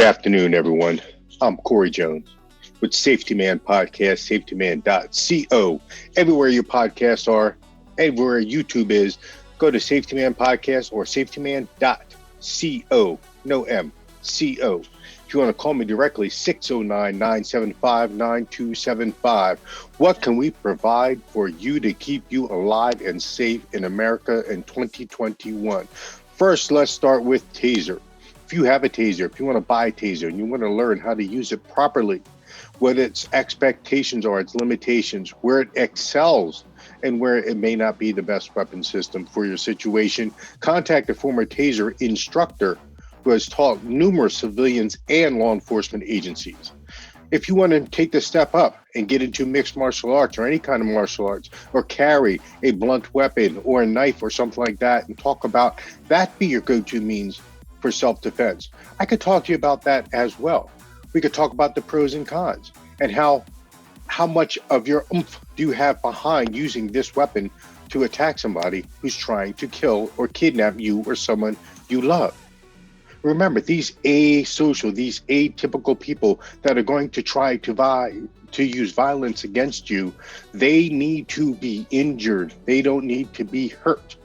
afternoon, everyone. I'm Corey Jones with Safety Man Podcast, safetyman.co. Everywhere your podcasts are, everywhere YouTube is, go to Safety Man Podcast or safetyman.co. No M, C-O. If you want to call me directly, 609-975-9275. What can we provide for you to keep you alive and safe in America in 2021? First, let's start with Taser. If you have a Taser, if you want to buy a Taser and you want to learn how to use it properly, what its expectations are, its limitations, where it excels, and where it may not be the best weapon system for your situation, contact a former Taser instructor who has taught numerous civilians and law enforcement agencies. If you want to take the step up and get into mixed martial arts or any kind of martial arts, or carry a blunt weapon or a knife or something like that, and talk about that be your go-to means for self-defense, I could talk to you about that as well. We could talk about the pros and cons and how much of your oomph do you have behind using this weapon to attack somebody who's trying to kill or kidnap you or someone you love. Remember, these asocial, these atypical people that are going to try to use violence against you, they need to be injured. They don't need to be hurt.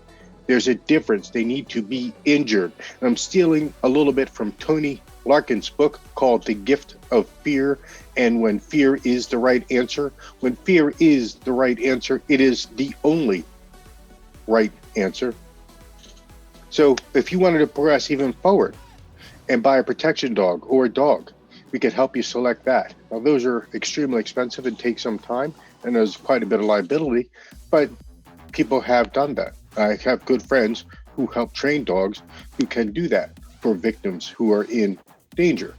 There's a difference. They need to be injured. And I'm stealing a little bit from Tony Larkin's book called The Gift of Fear, and When Fear is the Right Answer. When fear is the right answer, it is the only right answer. So if you wanted to progress even forward and buy a protection dog or a dog, we could help you select that. Now, those are extremely expensive and take some time, and there's quite a bit of liability, but people have done that. I have good friends who help train dogs who can do that for victims who are in danger.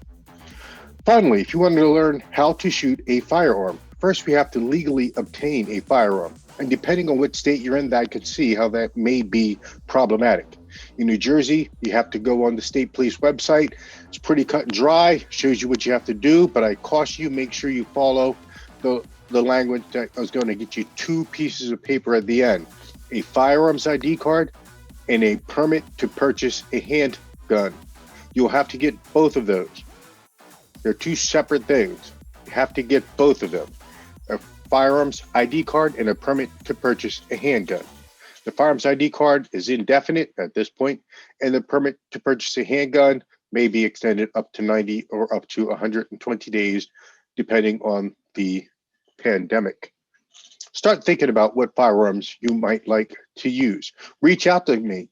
Finally, if you want to learn how to shoot a firearm, first we have to legally obtain a firearm. And depending on which state you're in, that could see how that may be problematic. In New Jersey, you have to go on the state police website. It's pretty cut and dry, shows you what you have to do, but I caution you, make sure you follow the language that I was going to get you 2 pieces of paper at the end. A firearms ID card and a permit to purchase a handgun. You'll have to get both of those. They're 2 separate things. You have to get both of them. A firearms ID card and a permit to purchase a handgun. The firearms ID card is indefinite at this point, and the permit to purchase a handgun may be extended up to 90 or up to 120 days, depending on the pandemic. Start thinking about what firearms you might like to use. Reach out to me.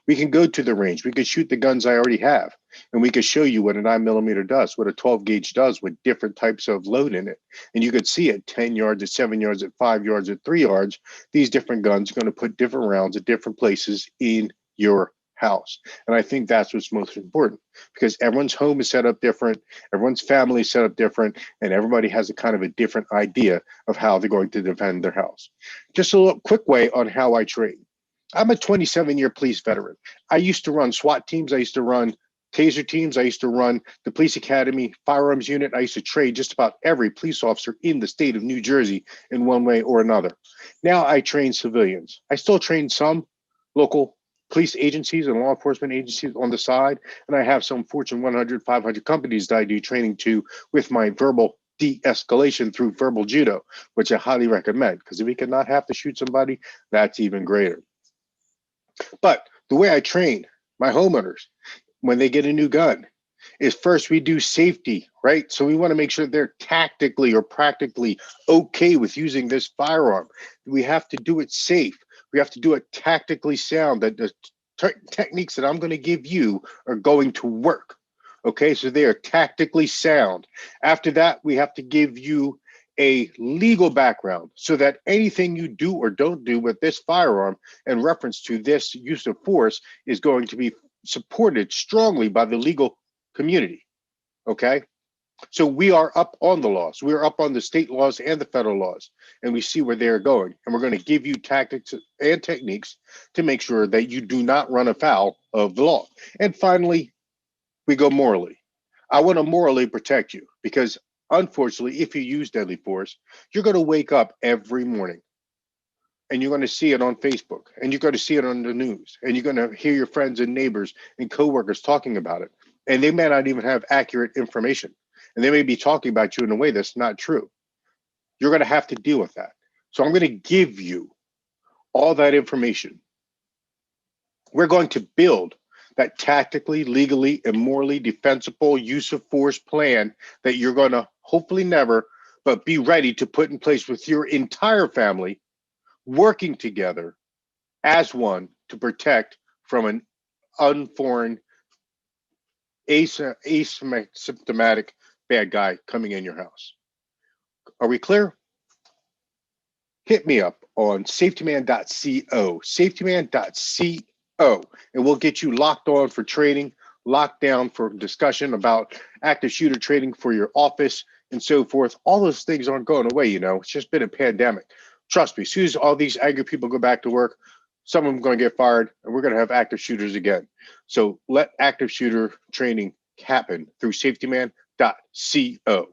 We can go to the range. We could shoot the guns I already have, and we could show you what a 9mm does, what a 12 gauge does with different types of load in it. And you could see at 10 yards, at 7 yards, at 5 yards, at 3 yards, these different guns are going to put different rounds at different places in your house. And I think that's what's most important, because everyone's home is set up different, everyone's family is set up different, and everybody has a kind of a different idea of how they're going to defend their house. Just a little quick way on how I train. I'm a 27-year police veteran. I used to run SWAT teams. I used to run Taser teams. I used to run the police academy firearms unit. I used to train just about every police officer in the state of New Jersey in one way or another. Now I train civilians. I still train some local police agencies and law enforcement agencies on the side. And I have some Fortune 100, 500 companies that I do training to with my verbal de-escalation through verbal judo, which I highly recommend, because if we cannot have to shoot somebody, that's even greater. But the way I train my homeowners when they get a new gun is, first we do safety, right? So we want to make sure they're tactically or practically okay with using this firearm. We have to do it safe. We have to do it tactically sound, that the techniques that I'm going to give you are going to work. Okay, so they are tactically sound. After that, we have to give you a legal background so that anything you do or don't do with this firearm in reference to this use of force is going to be supported strongly by the legal community. Okay, so we are up on the laws. We are up on the state laws and the federal laws, and we see where they're going. And we're going to give you tactics and techniques to make sure that you do not run afoul of the law. And finally, we go morally. I want to morally protect you, because unfortunately, if you use deadly force, you're going to wake up every morning and you're going to see it on Facebook, and you're going to see it on the news, and you're going to hear your friends and neighbors and coworkers talking about it. and they may not even have accurate information, and they may be talking about you in a way that's not true. You're going to have to deal with that. So I'm going to give you all that information. We're going to build that tactically, legally, and morally defensible use of force plan that you're going to hopefully never, but be ready to put in place with your entire family, working together as one to protect from an unforeign, asymptomatic bad guy coming in your house. Are we clear? Hit me up on safetyman.co, and we'll get you locked on for training, locked down for discussion about active shooter training for your office and so forth. All those things aren't going away, it's just been a pandemic. Trust me, as soon as all these angry people go back to work, some of them are going to get fired, and we're going to have active shooters again. So let active shooter training happen through safetyman.co.